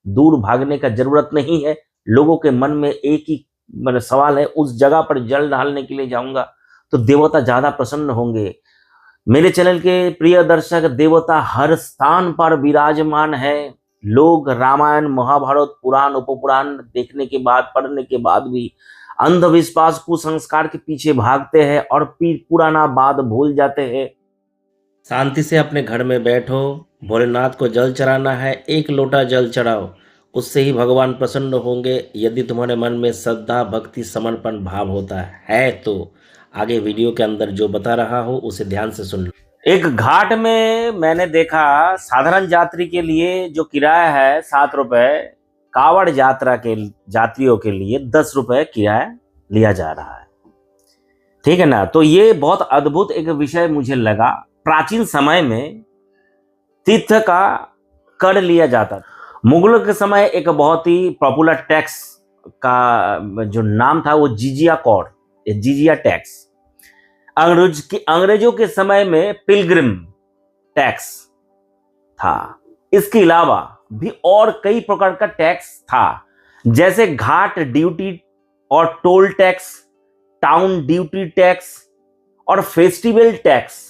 दूर भागने का जरूरत नहीं है। लोगों के मन में एक ही मतलब सवाल है, उस जगह पर जल ढालने के लिए जाऊंगा तो देवता ज्यादा प्रसन्न होंगे। मेरे चैनल के प्रिय दर्शक, देवता हर स्थान पर विराजमान है। लोग रामायण, महाभारत, पुराण, उपपुराण देखने के बाद, पढ़ने के बाद भी अंधविश्वास, कुसंस्कार के पीछे भागते हैं और पुराना बात भूल जाते हैं। शांति से अपने घर में बैठो, भोलेनाथ को जल चढ़ाना है, एक लोटा जल चढ़ाओ, उससे ही भगवान प्रसन्न होंगे। यदि तुम्हारे मन में श्रद्धा, भक्ति, समर्पण भाव होता है तो आगे वीडियो के अंदर जो बता रहा हूँ उसे ध्यान से सुन लो। एक घाट में मैंने देखा, साधारण यात्री के लिए जो किराया है 7 रुपए, कावड़ यात्रा के यात्रियों के लिए 10 रुपए किराया लिया जा रहा है। ठीक है ना। तो ये बहुत अद्भुत एक विषय मुझे लगा। प्राचीन समय में तीर्थ का कर लिया जाता था। मुगलों के समय एक बहुत ही पॉपुलर टैक्स का जो नाम था वो जिजिया कॉर, जिजिया टैक्स। अंग्रेजों के समय में पिलग्रिम टैक्स था। इसके अलावा भी और कई प्रकार का टैक्स था, जैसे घाट ड्यूटी और toll tax, town duty tax और फेस्टिवल टैक्स।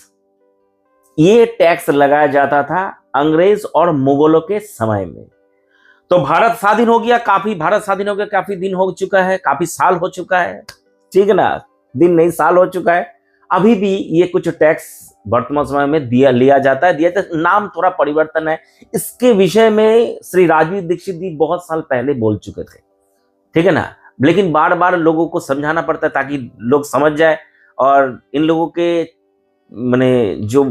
ये टैक्स लगाया जाता था अंग्रेज और मुगलों के समय में। तो भारत स्वाधीन हो गया, भारत स्वाधीन हो गया, काफी दिन हो चुका है, काफी साल हो चुका है। ठीक है ना, दिन नहीं साल हो चुका है। अभी भी ये कुछ टैक्स वर्तमान समय में लिया जाता है। नाम थोड़ा परिवर्तन है। इसके विषय में श्री राजवीर दीक्षित जी बहुत साल पहले बोल चुके थे। ठीक है ना, लेकिन बार बार लोगों को समझाना पड़ता है ताकि लोग समझ जाए। और इन लोगों के माने जो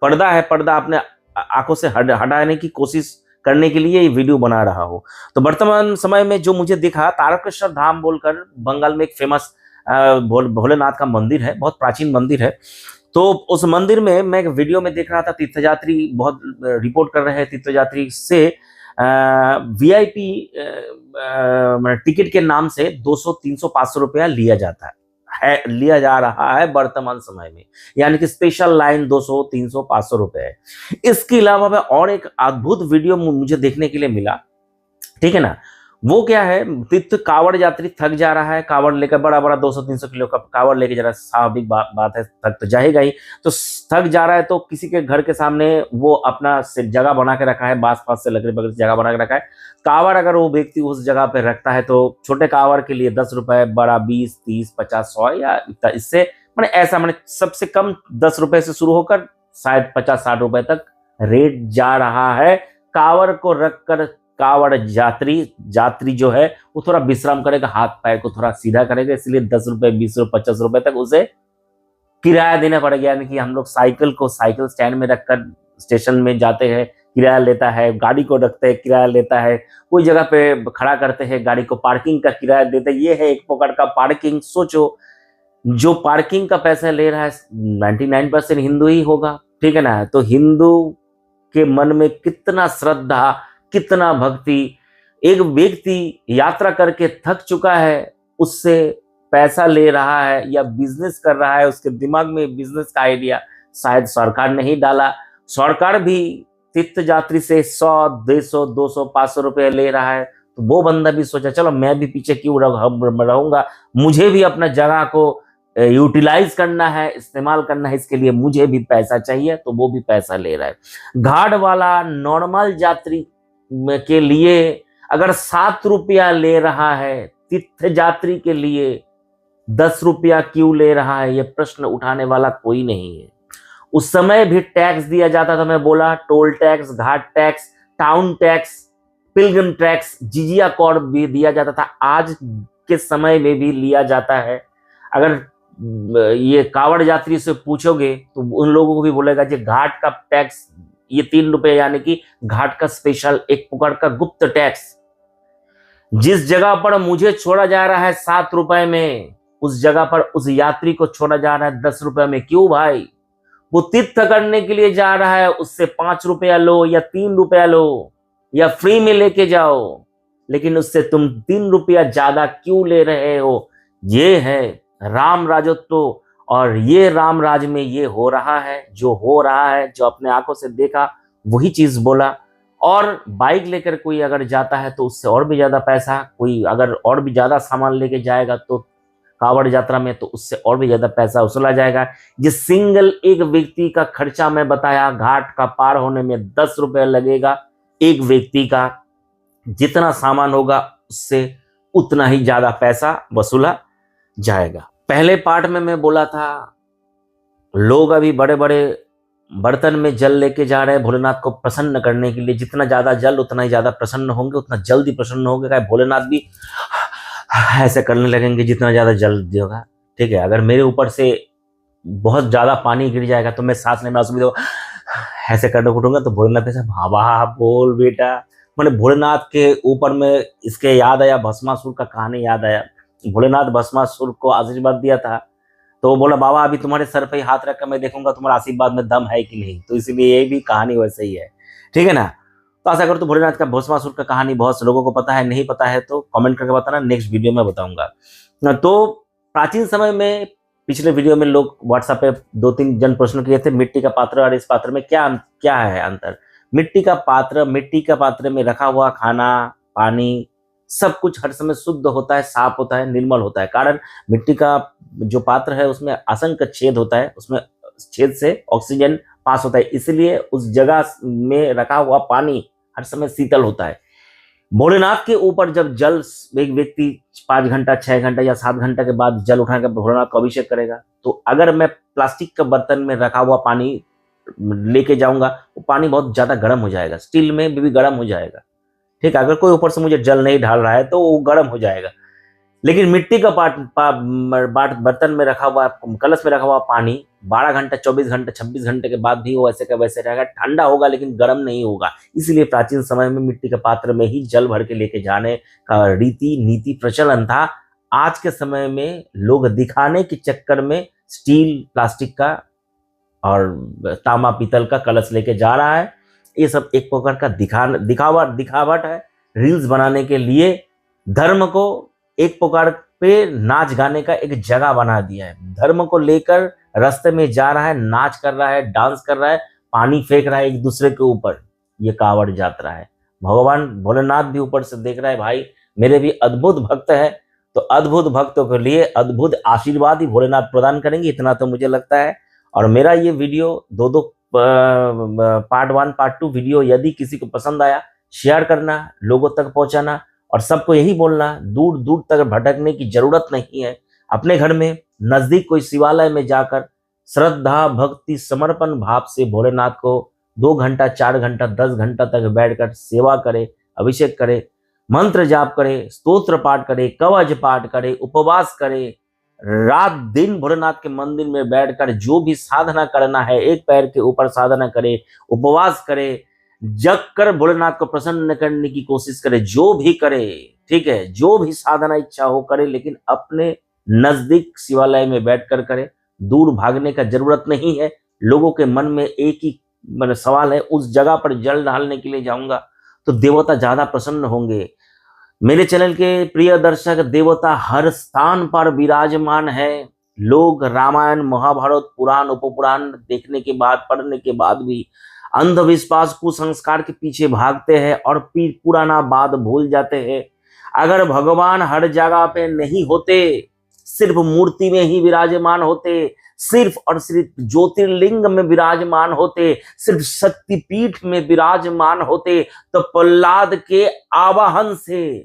पर्दा है, पर्दा अपने आंखों से हटाने की कोशिश करने के लिए ये वीडियो बना रहा हूँ। तो वर्तमान समय में जो मुझे दिखा, तारकेश्वर धाम बोलकर बंगाल में एक फेमस भोलेनाथ का मंदिर है, बहुत प्राचीन मंदिर है। तो उस मंदिर में मैं एक वीडियो में देख रहा था, तीर्थयात्री बहुत रिपोर्ट कर रहे हैं। तीर्थयात्री से वीआईपी टिकट के नाम से 200, 300, 500 रुपया लिया लिया जा रहा है वर्तमान समय में। यानी कि स्पेशल लाइन 200, 300, 500 रुपए है। इसके अलावा में और एक अद्भुत वीडियो मुझे देखने के लिए मिला। ठीक है ना, वो क्या है, तीर्थ कावड़ यात्री थक जा रहा है, कावड़ लेकर बड़ा बड़ा 200, 300 किलो का कावड़ लेके जा रहा है। स्वाभाविक बात है, थक तो जाएगा ही। तो थक जा रहा है तो किसी के घर के सामने वो अपना जगह बना के रखा है, बांस फांस से लकड़ी बकड़ी जगह बना के रखा है। कावड़ अगर वो व्यक्ति उस जगह पे रखता है तो छोटे कावड़ के लिए 10 रुपए, बड़ा 20, 30, 50, 100 या इससे मैंने ऐसा मैंने सबसे कम 10 रुपए से शुरू होकर शायद 50, 60 रुपए तक रेट जा रहा है। कावड़ को रखकर कावड़ यात्री जो है वो थोड़ा विश्राम करेगा, हाथ पैर को थोड़ा सीधा करेगा, इसलिए 10 रुपए, 20 रुपए, 50 रुपए तक उसे किराया देना पड़ेगा। यानी कि हम लोग साइकिल को साइकिल स्टैंड में रखकर स्टेशन में जाते हैं, किराया लेता है। गाड़ी को रखते हैं, किराया लेता है। कोई जगह पे खड़ा करते हैं, गाड़ी को पार्किंग का किराया देते हैं। ये है एक प्रकार का पार्किंग। सोचो, जो पार्किंग का पैसा ले रहा है 99% हिंदू ही होगा। ठीक है ना। तो हिंदू के मन में कितना श्रद्धा, कितना भक्ति। एक व्यक्ति यात्रा करके थक चुका है, उससे पैसा ले रहा है या बिजनेस कर रहा है, उसके दिमाग में बिजनेस का आइडिया शायद सरकार ने ही डाला। सरकार भी तीर्थ यात्री से 100, 150, 200, 500 रुपए ले रहा है। तो वो बंदा भी सोचा चलो मैं भी पीछे क्यों रहूंगा, मुझे भी अपना जगह को यूटिलाइज करना है, इस्तेमाल करना है, इसके लिए मुझे भी पैसा चाहिए। तो वो भी पैसा ले रहा है। घाट वाला नॉर्मल यात्री के लिए अगर 7 रुपया ले रहा है, तीर्थ यात्री के लिए 10 रुपया क्यों ले रहा है, ये प्रश्न उठाने वाला कोई नहीं है। उस समय भी टैक्स दिया जाता था। मैं बोला toll tax, ghat tax, town tax, pilgrim tax, जिजिया कॉर भी दिया जाता था। आज के समय में भी लिया जाता है। अगर ये कावड़ यात्री से पूछोगे तो उन लोगों को भी बोलेगा कि घाट का टैक्स ये 3 रुपए, यानी कि घाट का स्पेशल एक प्रकार का गुप्त टैक्स। जिस जगह पर मुझे छोड़ा जा रहा है 7 रुपए में, उस जगह पर उस यात्री को छोड़ा जा रहा है 10 रुपए में। क्यों भाई? वो तीर्थ करने के लिए जा रहा है, उससे 5 रुपया लो या 3 रुपया लो या फ्री में लेके जाओ, लेकिन उससे तुम 3 रुपया ज्यादा क्यों ले रहे हो? ये है राम राजत्व। और ये राम राज में ये हो रहा है, जो हो रहा है, जो अपने आंखों से देखा वही चीज बोला। और बाइक लेकर कोई अगर जाता है तो उससे और भी ज्यादा पैसा, कोई अगर और भी ज्यादा सामान लेके जाएगा तो कांवड़ यात्रा में, तो उससे और भी ज्यादा पैसा वसूला जाएगा। जिस सिंगल एक व्यक्ति का खर्चा मैं बताया, घाट का पार होने में 10 रुपये लगेगा एक व्यक्ति का, जितना सामान होगा उससे उतना ही ज्यादा पैसा वसूला जाएगा। पहले पार्ट में मैं बोला था लोग अभी बड़े बड़े बर्तन में जल लेके जा रहे हैं भोलेनाथ को प्रसन्न करने के लिए। जितना ज्यादा जल उतना ही ज्यादा प्रसन्न होंगे, उतना जल्दी प्रसन्न होंगे। क्या भोलेनाथ भी ऐसे करने लगेंगे जितना ज्यादा जल होगा। ठीक है, अगर मेरे ऊपर से बहुत ज्यादा पानी गिर जाएगा तो मैं सांस लेने में असुविधा ऐसे करने उठूंगा तो भोलेनाथ ऐसे भाभा बोल बेटा, मैंने भोलेनाथ के ऊपर में इसके याद आया, भस्मासुर का कहानी याद आया। भोलेनाथ भस्मासुर को आशीर्वाद दिया था तो वो बोला बाबा अभी तुम्हारे सर पे ही हाथ रखकर मैं देखूंगा तुम्हारा आशीर्वाद में दम है कि नहीं। तो इसलिए ये भी कहानी वैसे ही है। ठीक है ना। तो आशा करो तो भोलेनाथ का भस्मासुर का कहानी बहुत से लोगों को पता है, नहीं पता है तो कमेंट करके बताना, नेक्स्ट वीडियो में बताऊंगा। तो प्राचीन समय में पिछले वीडियो में लोग व्हाट्सएप पे 2-3 जन प्रश्न किए थे मिट्टी का पात्र और इस पात्र में क्या है अंतर। मिट्टी का पात्र में रखा हुआ खाना पानी सब कुछ हर समय शुद्ध होता है, साफ होता है, निर्मल होता है। कारण मिट्टी का जो पात्र है उसमें असंख्य छेद होता है, उसमें छेद से ऑक्सीजन पास होता है, इसलिए उस जगह में रखा हुआ पानी हर समय शीतल होता है। भोलेनाथ के ऊपर जब जल एक व्यक्ति 5 घंटा 6 घंटा या 7 घंटा के बाद जल उठाकर भोलेनाथ को अभिषेक करेगा, तो अगर मैं प्लास्टिक का बर्तन में रखा हुआ पानी लेके जाऊंगा वो पानी बहुत ज्यादा गर्म हो जाएगा, स्टील में भी गर्म हो जाएगा। ठीक है, अगर कोई ऊपर से मुझे जल नहीं ढाल रहा है तो वो गर्म हो जाएगा। लेकिन मिट्टी का बर्तन में रखा हुआ कलश में रखा हुआ पानी 12 घंटा 24 घंटे 26 घंटे के बाद भी वो ऐसे का वैसे रहेगा, ठंडा होगा लेकिन गर्म नहीं होगा। इसलिए प्राचीन समय में मिट्टी के पात्र में ही जल भर के लेके जाने का रीति नीति प्रचलन था। आज के समय में लोग दिखाने के चक्कर में स्टील प्लास्टिक का और तांबा पीतल का कलश लेके जा रहा है। ये सब एक प्रकार का दिखावट है। रील्स बनाने के लिए धर्म को एक प्रकार पे नाच गाने का एक जगह बना दिया है। धर्म को लेकर रास्ते में जा रहा है, नाच कर रहा है, डांस कर रहा है, पानी फेंक रहा है एक दूसरे के ऊपर। ये कांवड़ यात्रा है। भगवान भोलेनाथ भी ऊपर से देख रहा है, भाई मेरे भी अद्भुत भक्त है, तो अद्भुत भक्तों के लिए अद्भुत आशीर्वाद ही भोलेनाथ प्रदान करेंगे, इतना तो मुझे लगता है। और मेरा ये वीडियो दो पार्ट 1 पार्ट 2 वीडियो यदि किसी को पसंद आया शेयर करना, लोगों तक पहुंचाना और सबको यही बोलना दूर दूर तक भटकने की जरूरत नहीं है। अपने घर में नजदीक कोई शिवालय में जाकर श्रद्धा भक्ति समर्पण भाव से भोलेनाथ को 2 घंटा 4 घंटा 10 घंटा तक बैठकर सेवा करे, अभिषेक करे, मंत्र जाप करे, स्तोत्र पाठ करे, कवच पाठ करे, उपवास करे, रात दिन भोलेनाथ के मंदिर में बैठकर जो भी साधना करना है, एक पैर के ऊपर साधना करे, उपवास करे, जग कर भोलेनाथ को प्रसन्न करने की कोशिश करे, जो भी करे, ठीक है, जो भी साधना इच्छा हो करे, लेकिन अपने नजदीक शिवालय में बैठकर करे। दूर भागने का जरूरत नहीं है। लोगों के मन में एक ही सवाल है, उस जगह पर जल डालने के लिए जाऊंगा तो देवता ज्यादा प्रसन्न होंगे। मेरे चैनल के प्रिय दर्शक, देवता हर स्थान पर विराजमान है। लोग रामायण महाभारत पुराण उपपुराण देखने के बाद पढ़ने के बाद भी अंधविश्वास कुसंस्कार के पीछे भागते हैं और पुराना बात भूल जाते हैं। अगर भगवान हर जगह पे नहीं होते, सिर्फ मूर्ति में ही विराजमान होते, सिर्फ और सिर्फ ज्योतिर्लिंग में विराजमान होते, सिर्फ शक्तिपीठ में विराजमान होते, तो प्रहलाद के आवाहन से,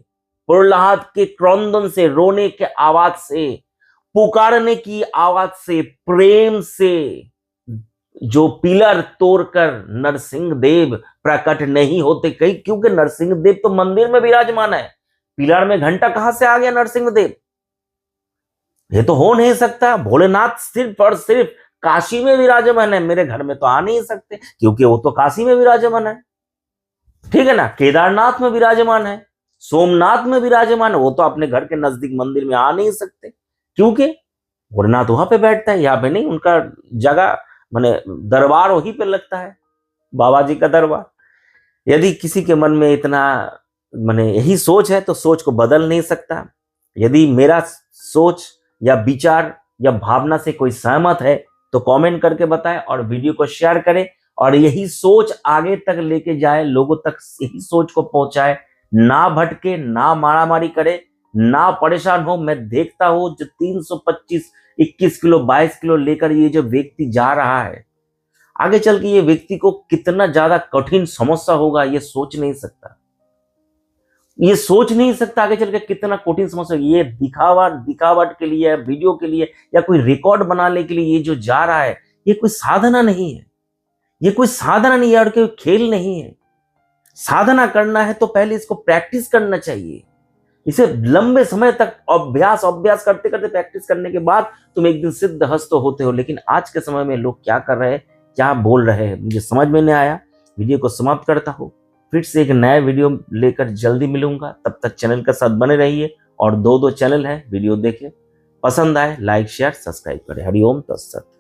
प्रहलाद के क्रंदन से, रोने के आवाज से, पुकारने की आवाज से, प्रेम से जो पिलर तोड़कर नरसिंह देव प्रकट नहीं होते। कहीं क्योंकि नरसिंह देव तो मंदिर में विराजमान है, पिलर में घंटा कहां से आ गया नरसिंह देव? ये तो हो नहीं सकता। भोलेनाथ सिर्फ और सिर्फ काशी में विराजमान है, मेरे घर में तो आ नहीं सकते क्योंकि वो तो काशी में विराजमान है। ठीक है ना। केदारनाथ में विराजमान है, सोमनाथ में विराजमान है, वो तो अपने घर के नजदीक मंदिर में आ नहीं सकते क्योंकि भोलेनाथ वहां पे बैठता है, यहाँ पे नहीं। उनका जगह माने दरबार वहीं पे लगता है, बाबा जी का दरबार। यदि किसी के मन में इतना माने यही सोच है तो सोच को बदल नहीं सकता। यदि मेरा सोच या विचार या भावना से कोई सहमत है तो कमेंट करके बताएं और वीडियो को शेयर करें और यही सोच आगे तक लेके जाए, लोगों तक यही सोच को पहुंचाए, ना भटके, ना मारामारी करे, ना परेशान हो। मैं देखता हूं जो 325 21 किलो 22 किलो लेकर ये जो व्यक्ति जा रहा है, आगे चल के ये व्यक्ति को कितना ज्यादा कठिन समस्या होगा ये सोच नहीं सकता। ये सोच नहीं सकता आगे चल के कितना कठिन समस्या। ये दिखावट के लिए, वीडियो के लिए, या कोई रिकॉर्ड बनाने के लिए ये जो जा रहा है, ये कोई साधना नहीं है। ये कोई साधना नहीं है और कोई खेल नहीं है। साधना करना है तो पहले इसको प्रैक्टिस करना चाहिए। इसे लंबे समय तक अभ्यास करते करते प्रैक्टिस करने के बाद तुम एक दिन सिद्ध हस्त होते हो। लेकिन आज के समय में लोग क्या कर रहे हैं, क्या बोल रहे हैं, मुझे समझ में नहीं आया। वीडियो को समाप्त करता हूं, फिर से एक नया वीडियो लेकर जल्दी मिलूंगा। तब तक चैनल के साथ बने रहिए और दो चैनल है, वीडियो देखें, पसंद आए लाइक शेयर सब्सक्राइब करें। हरिओम तत्सत।